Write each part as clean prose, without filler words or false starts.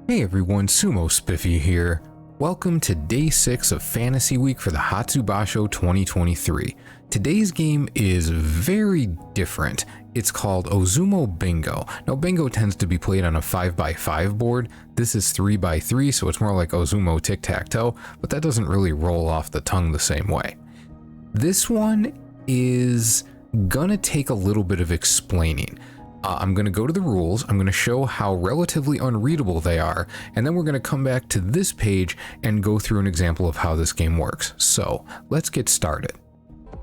Hey everyone, Sumo Spiffy here. Welcome to day 6 of Fantasy Week for the Hatsu 2023. Today's game is very different. It's called Ozumo Bingo. Now Bingo tends to be played on a 5x5 board. This is 3x3, so it's more like Ozumo Tic-Tac-Toe, but that doesn't really roll off the tongue the same way. This one is gonna take a little bit of explaining. I'm going to go to the rules, I'm going to show how relatively unreadable they are, and then we're going to come back to this page and go through an example of how this game works. So let's get started.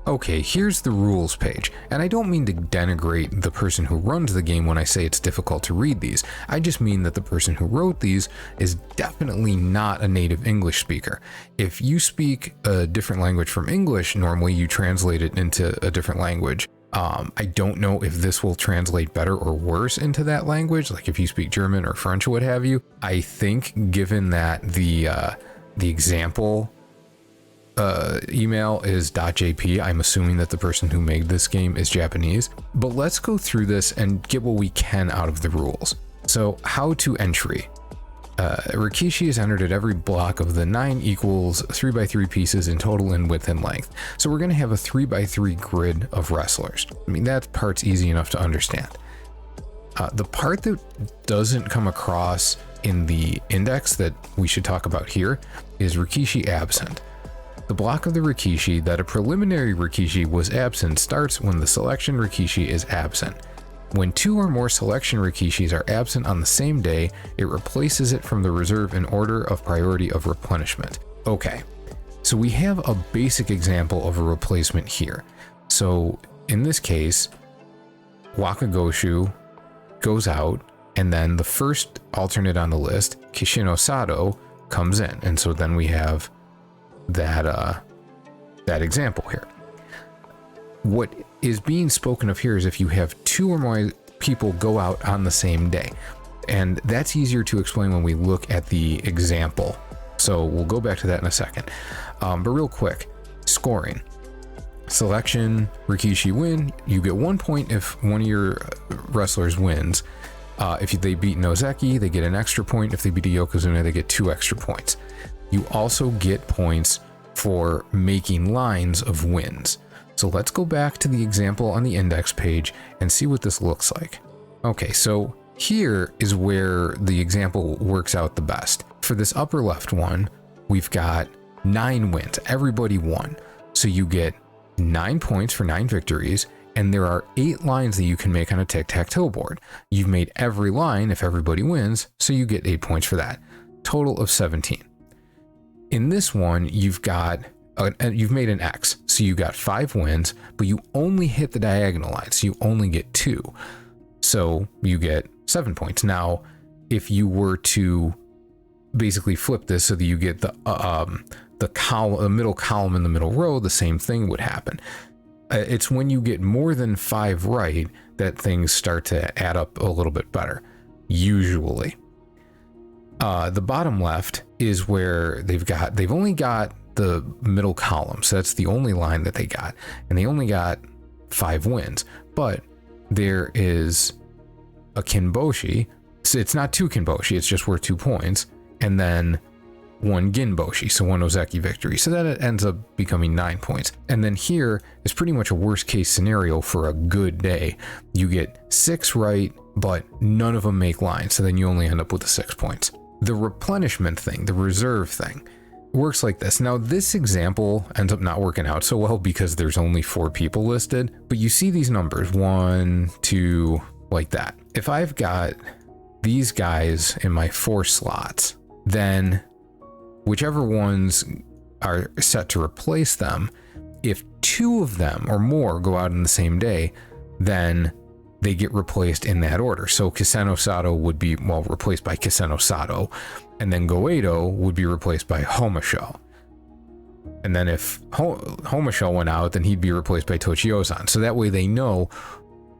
Okay, here's the rules page, and I don't mean to denigrate the person who runs the game when I say it's difficult to read these. I just mean that the person who wrote these is definitely not a native English speaker. If you speak a different language from English, normally you translate it into a different language. I don't know if this will translate better or worse into that language, like if you speak German or French or what have you. I think given that the example email is .jp, I'm assuming that the person who made this game is Japanese. But let's go through this and get what we can out of the rules. So how to entry. Rikishi is entered at every block of the 9 equals 3x3 pieces in total in width and length. So we're going to have a 3x3 grid of wrestlers. I mean, that part's easy enough to understand. The part that doesn't come across in the index that we should talk about here is Rikishi absent. The block of the Rikishi that a preliminary Rikishi was absent starts when the selection Rikishi is absent. When 2 or more selection Rikishis are absent on the same day, it replaces it from the reserve in order of priority of replenishment. Okay, so we have a basic example of a replacement here. So in this case, Wakagoshu goes out, and then the first alternate on the list, Kishino Sato, comes in. And so then we have that example here. What is being spoken of here is if you have 2 or more people go out on the same day. And that's easier to explain when we look at the example. So we'll go back to that in a second. But real quick, scoring. Selection, Rikishi win. You get 1 point if one of your wrestlers wins. If they beat Nozeki, they get an extra point. If they beat a Yokozuna, they get 2 extra points. You also get points for making lines of wins. So let's go back to the example on the index page and see what this looks like. Okay, so here is where the example works out the best. For this upper left one, we've got 9 wins. Everybody won. So you get 9 points for 9 victories, and there are 8 lines that you can make on a tic-tac-toe board. You've made every line if everybody wins, so you get 8 points for that. Total of 17. In this one, you've made an X, so you got 5 wins, but you only hit the diagonal line, so you only get 2. So you get 7 points. Now, if you were to basically flip this so that you get the middle column in the middle row, the same thing would happen. It's when you get more than 5 right that things start to add up a little bit better, usually. The bottom left is where they've only got the middle column, so that's the only line that they got, and they only got 5 wins. But there is a Kinboshi, so it's not 2 Kinboshi, it's just worth 2 points, and then 1 Ginboshi, so 1 Ozeki victory, so that it ends up becoming 9 points. And then here is pretty much a worst case scenario for a good day. You get 6 right, but none of them make lines, so then you only end up with the 6 points. The replenishment thing, the reserve thing, works like this. Now this example ends up not working out so well because there's only 4 people listed, but you see these numbers, 1, 2, like that. If I've got these guys in my 4 slots, then whichever ones are set to replace them, if 2 of them or more go out in the same day, then they get replaced in that order. So Kiseno Sato would be, replaced by Kiseno Sato, and then Goeido would be replaced by Homasho. And then if Homasho went out, then he'd be replaced by Tochiozan. So that way they know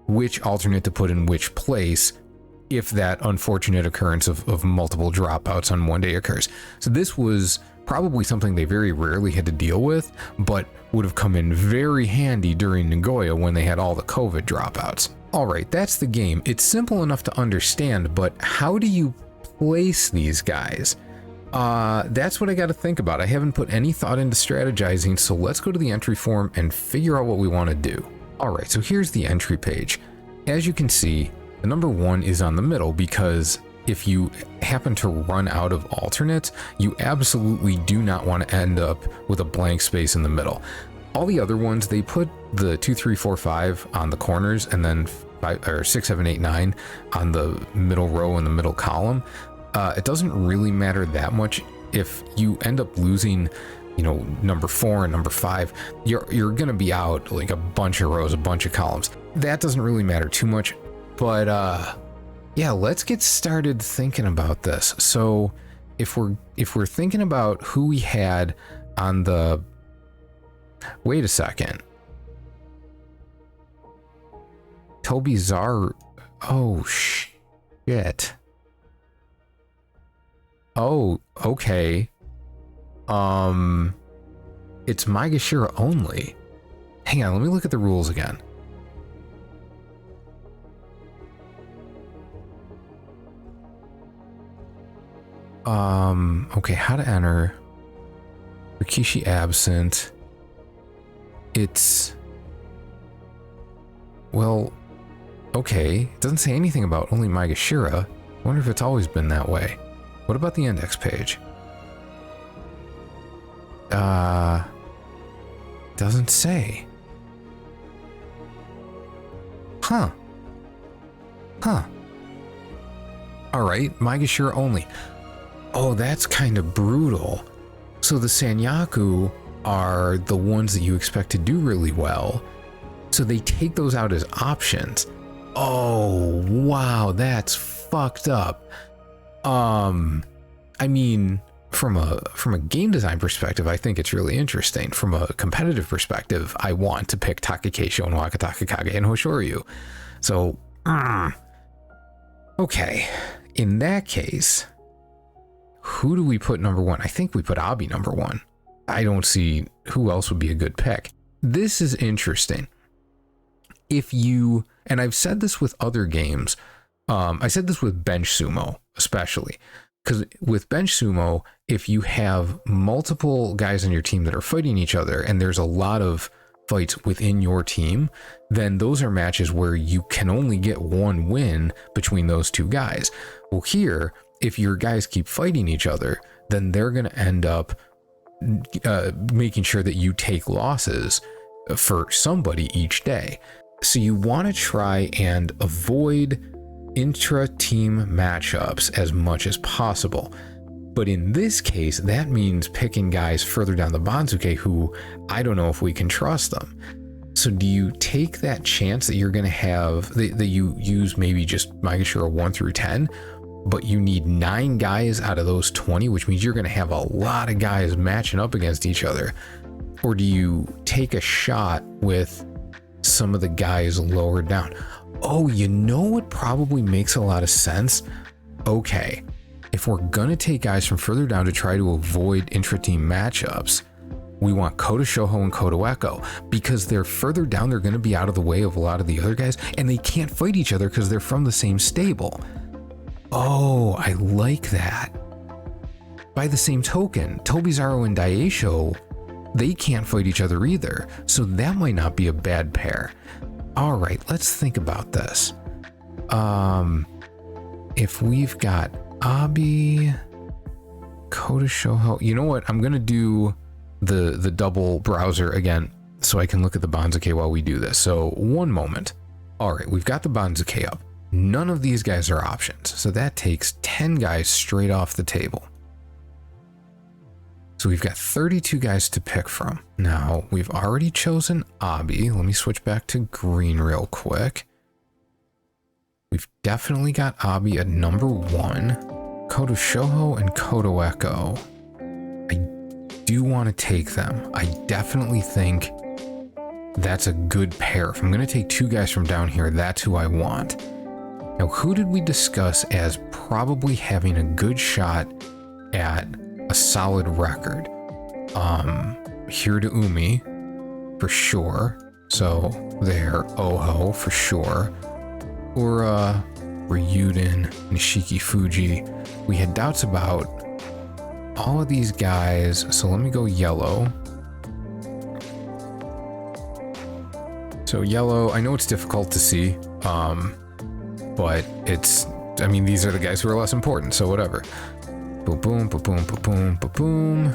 which alternate to put in which place if that unfortunate occurrence of multiple dropouts on one day occurs. So this was probably something they very rarely had to deal with, but would have come in very handy during Nagoya when they had all the COVID dropouts. Alright, that's the game. It's simple enough to understand, but how do you place these guys? That's what I got to think about. I haven't put any thought into strategizing, so let's go to the entry form and figure out what we want to do. All right, so here's the entry page. As you can see, the number 1 is on the middle because if you happen to run out of alternates, you absolutely do not want to end up with a blank space in the middle. All the other ones, they put the 2, 3, 4, 5 on the corners and then 5, or 6, 7, 8, 9 on the middle row and the middle column. It doesn't really matter that much. If you end up losing, you know, number 4 and number 5, you're gonna be out like a bunch of rows, a bunch of columns. That doesn't really matter too much, but yeah, let's get started thinking about this. So if we're thinking about who we had on the, wait a second, Toby Zar, oh shit. Oh, okay. It's Maegashira only. Hang on, let me look at the rules again. Okay, how to enter. Rikishi absent. It's, well, okay. It doesn't say anything about only Maegashira. I wonder if it's always been that way. What about the index page? Doesn't say. Huh. Alright, Maegashira only. Oh, that's kind of brutal. So the Sanyaku are the ones that you expect to do really well. So they take those out as options. Oh, wow, that's fucked up. I mean, from a game design perspective, I think it's really interesting. From a competitive perspective, I want to pick Takakeisho and Wakataka Kage and Hoshoryu. So, okay. In that case, who do we put number 1? I think we put Abi number 1. I don't see who else would be a good pick. This is interesting. If you, and I've said this with other games, I said this with bench sumo, especially, because with bench sumo, if you have multiple guys on your team that are fighting each other and there's a lot of fights within your team, then those are matches where you can only get one win between those two guys. Well, here, if your guys keep fighting each other, then they're going to end up making sure that you take losses for somebody each day. So you want to try and avoid intra-team matchups as much as possible. But in this case, that means picking guys further down the Banzuke who I don't know if we can trust them. So do you take that chance that you're going to have, that you use maybe just Maegashira 1 through 10, but you need 9 guys out of those 20, which means you're going to have a lot of guys matching up against each other? Or do you take a shot with some of the guys lower down? Oh, you know what probably makes a lot of sense? Okay, if we're gonna take guys from further down to try to avoid intra-team matchups, we want Koto Shoho and Koto Echo, because they're further down, they're gonna be out of the way of a lot of the other guys, and they can't fight each other because they're from the same stable. Oh, I like that. By the same token, Tobizaru and Daisho, they can't fight each other either, so that might not be a bad pair. All right, let's think about this. If we've got Abi, Koto Shoho, you know what? I'm gonna do the double browser again so I can look at the Banzuke while we do this. So one moment. All right, we've got the Banzuke up. None of these guys are options, so that takes 10 guys straight off the table. So we've got 32 guys to pick from. Now, we've already chosen Abi. Let me switch back to green real quick. We've definitely got Abi at number 1. Koto Shoho and Koto Echo. I do want to take them. I definitely think that's a good pair. If I'm going to take 2 guys from down here, that's who I want. Now, who did we discuss as probably having a good shot at a solid record? Hirda Umi, for sure. So there, Oho, for sure. Or, Ryuden, Nishiki Fuji. We had doubts about all of these guys, so let me go yellow. So yellow, I know it's difficult to see, but it's, I mean, these are the guys who are less important, so whatever. Boom, boom, boom, boom, boom, boom, boom.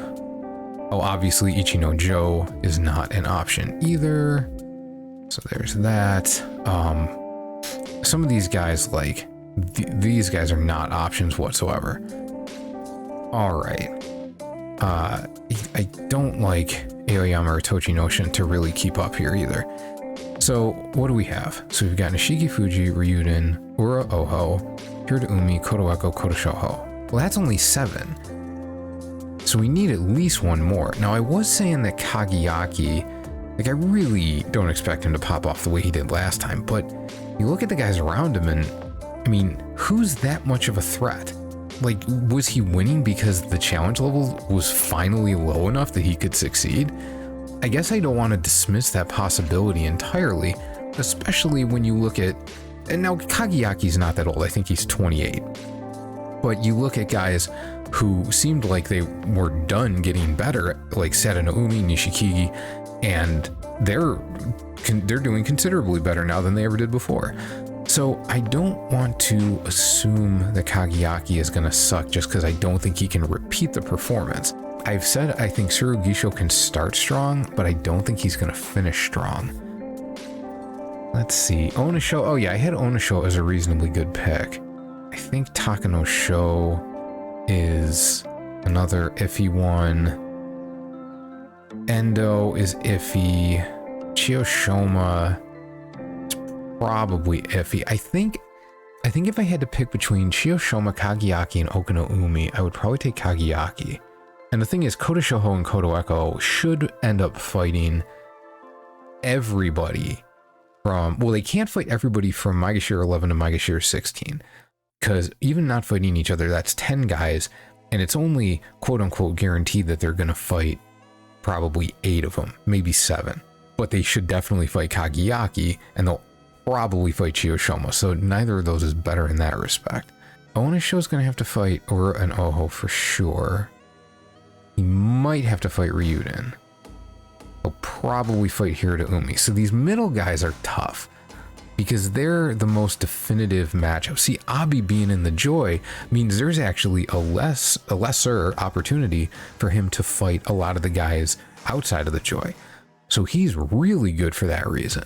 Oh, obviously Ichino Joe is not an option either. So there's that. Some of these guys, like, these guys are not options whatsoever. All right. I don't like Aoyama or Tochinoshin to really keep up here either. So what do we have? So we've got Nishiki Fuji, Ryuden, Ura Oho, Hirdaumi, Kotoeko, Kotoshoho. Well, that's only 7. So we need at least one more. Now, I was saying that Kageyaki, like, I really don't expect him to pop off the way he did last time, but you look at the guys around him and, I mean, who's that much of a threat? Like, was he winning because the challenge level was finally low enough that he could succeed? I guess I don't want to dismiss that possibility entirely, especially when you look at, and now Kageyaki's not that old, I think he's 28. But you look at guys who seemed like they were done getting better, like Sadanoumi, Nishikigi, and they're doing considerably better now than they ever did before. So I don't want to assume that Kageyaki is going to suck just because I don't think he can repeat the performance. I've said I think Tsurugisho can start strong, but I don't think he's going to finish strong. Let's see. Onisho. Oh yeah, I had Onisho as a reasonably good pick. I think Takano Sho is another iffy one. Endo is iffy. Chiyoshoma is probably iffy. I think if I had to pick between Chiyoshoma, Kageyaki, and Okinoumi, I would probably take Kageyaki. And the thing is, Kotoshoho and Kotoeko should end up fighting everybody from, well, they can't fight everybody from Maegashira 11 to Maegashira 16, because even not fighting each other, that's 10 guys, and it's only quote-unquote guaranteed that they're going to fight probably 8 of them, maybe 7. But they should definitely fight Kageyaki, and they'll probably fight Chiyoshoma, so neither of those is better in that respect. Onisho's going to have to fight Ura and Oho for sure. He might have to fight Ryuden. He'll probably fight Hirdaumi. So these middle guys are tough because they're the most definitive matchup. See, Abi being in the Joy means there's actually a lesser opportunity for him to fight a lot of the guys outside of the Joy. So he's really good for that reason.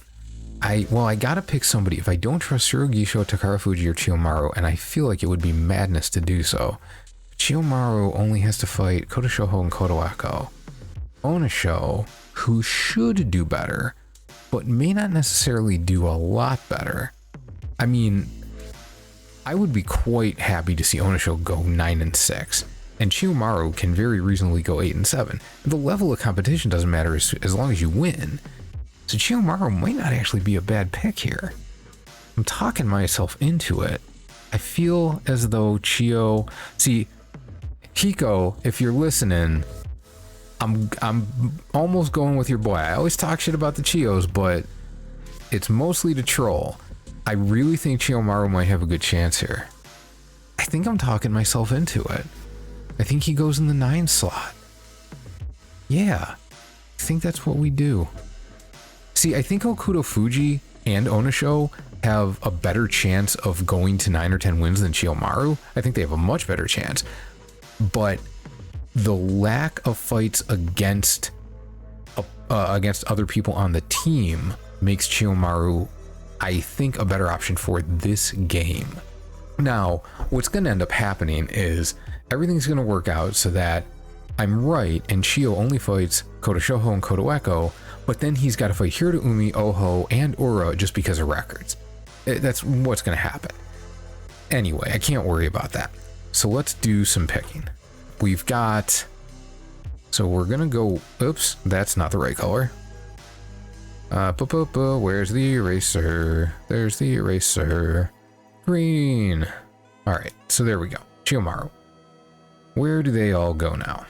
I gotta pick somebody. If I don't trust Tsurugisho, Takara Fuji, or Chiyomaru, and I feel like it would be madness to do so, Chiyomaru only has to fight Kotoshoho and Kotoeko. Onisho, who should do better, but may not necessarily do a lot better. I mean, I would be quite happy to see Onisho go 9-6, and Chiyomaru can very reasonably go 8-7. The level of competition doesn't matter as long as you win. So Chiyomaru might not actually be a bad pick here. I'm talking myself into it. I feel as though see, Hiko, if you're listening, I'm almost going with your boy. I always talk shit about the Chiyos, but it's mostly to troll. I really think Chiyomaru might have a good chance here. I think I'm talking myself into it. I think he goes in the 9 slot. Yeah, I think that's what we do. See, I think Okudo Fuji and Onisho have a better chance of going to 9 or 10 wins than Chiyomaru. I think they have a much better chance. But the lack of fights against other people on the team makes Chiyomaru, I think, a better option for this game. Now, what's going to end up happening is everything's going to work out so that I'm right and Chiyo only fights Kotoshoho and Kotoeko, but then he's got to fight Hirdaumi, Oho, and Ura just because of records. That's what's going to happen. Anyway, I can't worry about that. So let's do some picking. We've got, so we're gonna go, oops, that's not the right color. Where's the eraser? There's the eraser. Green. All right, so there we go. Chiyomaru. Where do they all go now?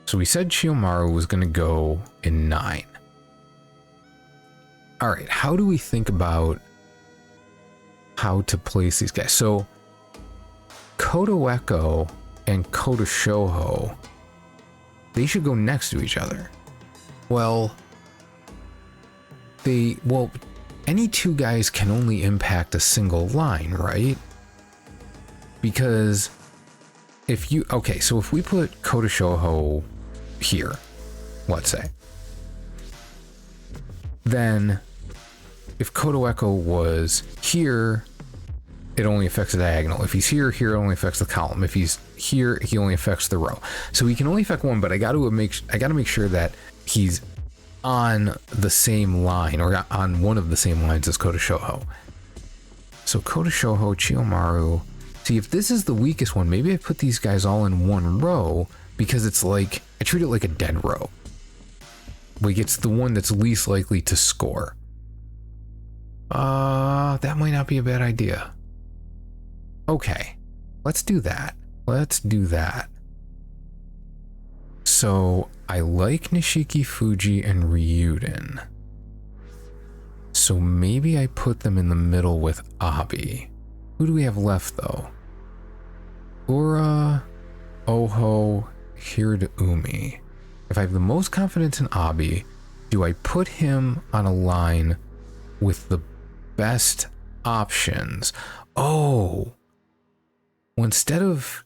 So we said Chiyomaru was gonna go in 9. All right, how do we think about how to place these guys. So Kotoeko and Kotoshoho, they should go next to each other. Well, any two guys can only impact a single line, right? Because if we put Kotoshoho here, let's say, then if Kotoeko was here, it only affects the diagonal. If he's here, it only affects the column. If he's here, he only affects the row. So he can only affect one, but I got to make sure that he's on the same line, or on one of the same lines as Kotoshoho. So Kotoshoho, Chiyomaru. See, if this is the weakest one, maybe I put these guys all in one row, because it's like, I treat it like a dead row. Like, it's the one that's least likely to score. That might not be a bad idea. Okay, let's do that. So I like Nishiki, Fuji, and Ryuden. So maybe I put them in the middle with Abi. Who do we have left though? Ura, Oho, Hiraumi. If I have the most confidence in Abi, do I put him on a line with the best options? Oh, well, instead of,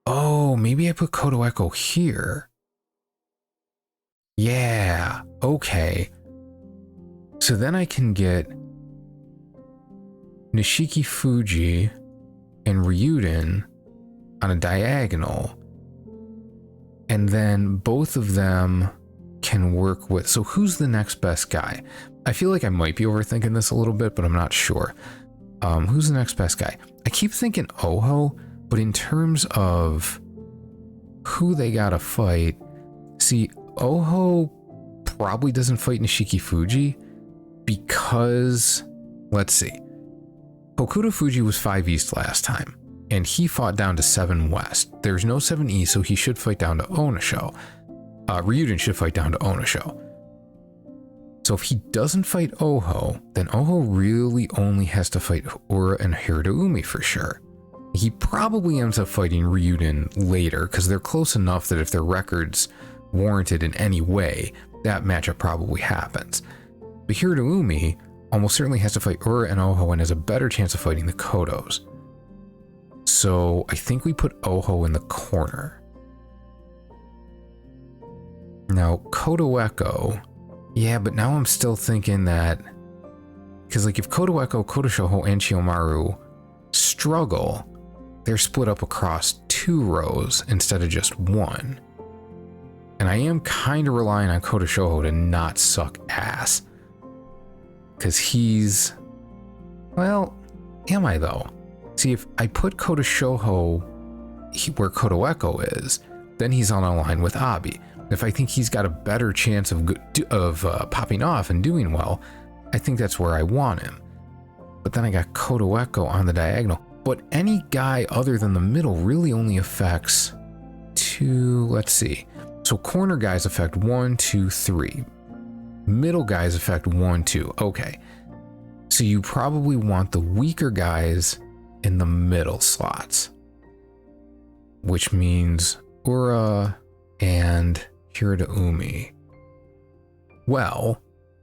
maybe I put Kotoeko here. Yeah, okay. So then I can get Nishiki, Fuji, and Ryuden on a diagonal. And then both of them can work with, so who's the next best guy? I feel like I might be overthinking this a little bit, but I'm not sure. Who's the next best guy? I keep thinking Oho, but in terms of who they gotta fight, see, Oho probably doesn't fight Nishiki Fuji because, let's see, Hokuto Fuji was 5 East last time, and he fought down to 7 West. There's no 7 East, so he should fight down to Onosho. Ryuden should fight down to Onosho. So if he doesn't fight Oho, then Oho really only has to fight Ura and Hiraumi for sure. He probably ends up fighting Ryuden later, because they're close enough that if their records warranted in any way, that matchup probably happens. But Hiraumi almost certainly has to fight Ura and Oho and has a better chance of fighting the Kotos. So I think we put Oho in the corner. Now Kotoeko, yeah, but now I'm still thinking that, because like if Kotoeko, Kotoshoho, and Chiyomaru struggle, they're split up across 2 rows instead of just 1. And I am kind of relying on Kotoshoho to not suck ass. Because he's, well, am I though? See, if I put Kotoshoho where Kotoeko is, then he's on a line with Abi. If I think he's got a better chance of popping off and doing well, I think that's where I want him. But then I got Kotoeko on the diagonal. But any guy other than the middle really only affects 2, let's see. So corner guys affect 1, 2, 3. Middle guys affect 1, 2. Okay. So you probably want the weaker guys in the middle slots, which means Ura and Hiraumi. Well,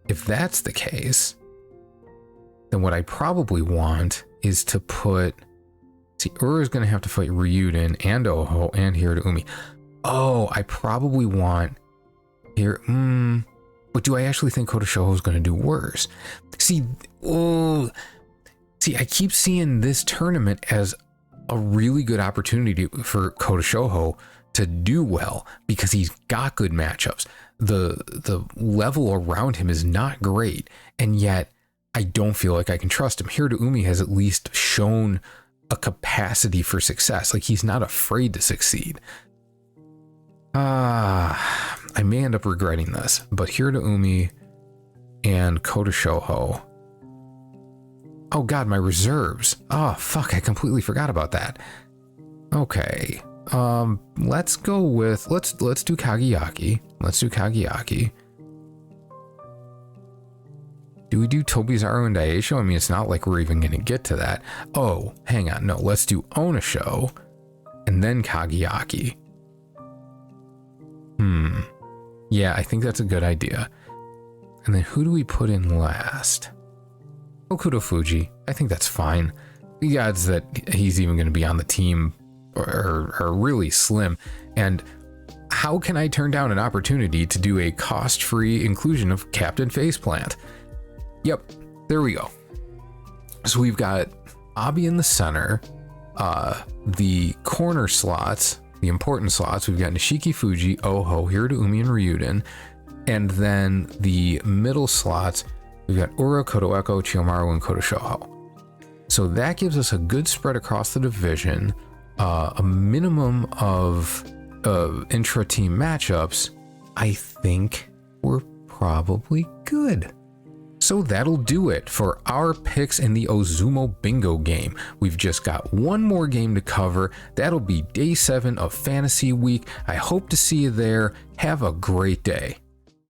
if that's the case, then what I probably want is to put, see, Ura is going to have to fight Ryuden and Oho and Hiraumi. Oh, I probably want here. But do I actually think Kotoshoho is going to do worse? See, I keep seeing this tournament as a really good opportunity for Kotoshoho to do well because he's got good matchups. The level around him is not great, and yet I don't feel like I can trust him. Hiraumi has at least shown a capacity for success. Like, he's not afraid to succeed. I may end up regretting this, but Hiraumi and Kotoshoho. Oh god, my reserves. Oh fuck, I completely forgot about that. Okay. Let's go with let's do Kageyaki. Let's do Kageyaki. Do we do Tobizaru and Daisho? I mean, it's not like we're even going to get to that. Oh, hang on. No, let's do Onisho and then Kageyaki. Yeah, I think that's a good idea. And then who do we put in last? Okudo Fuji. I think that's fine. The odds that he's even going to be on the team are really slim. And how can I turn down an opportunity to do a cost-free inclusion of Captain Faceplant? Yep, there we go. So we've got Abi in the center, the corner slots, the important slots. We've got Nishiki Fuji, Oho, Hirotoumi, and Ryuden. And then the middle slots, we've got Ura, Kotoeko, Chiyomaru, and Kotoshoho. So that gives us a good spread across the division, a minimum of intra-team matchups. I think we're probably good. So that'll do it for our picks in the Ozumo Bingo game. We've just got one more game to cover. That'll be day 7 of Fantasy Week. I hope to see you there. Have a great day.